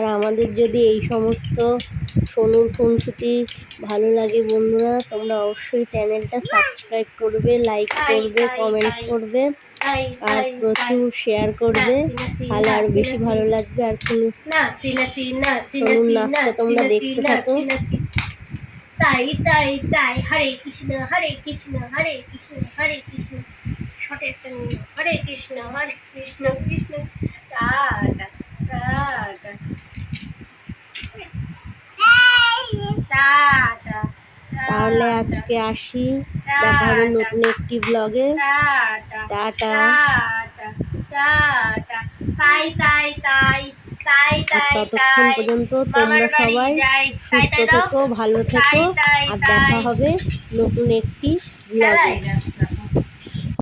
আর আমাদের যদি এই সমস্ত সোনুর খুনসুটি ভালো লাগে বন্ধুরা, তোমরা অবশ্যই চ্যানেলটা সাবস্ক্রাইব করবে, লাইক করবে, কমেন্ট করবে আর প্রচুর শেয়ার করবে, তাহলে আরো বেশি ভালো লাগবে। আর সোনুর নাচটা তোমরা দেখতে থাকো। তাই তাই তাই হরে কৃষ্ণ হরে কৃষ্ণ হরে কৃষ্ণ হরে কৃষ্ণ হরে কৃষ্ণ কৃষ্ণ রাধা রাধা রাধা। তাহলে আজকে আসি, দেখা হবে নতুন একটি ব্লগে। টাটা। তাই তাই তাই তাই আর তাই ততক্ষণ পর্যন্ত তোমরা সবাই সুস্থ থেকো, ভালো থেকো, আর দেখা হবে নতুন একটি ব্লগে।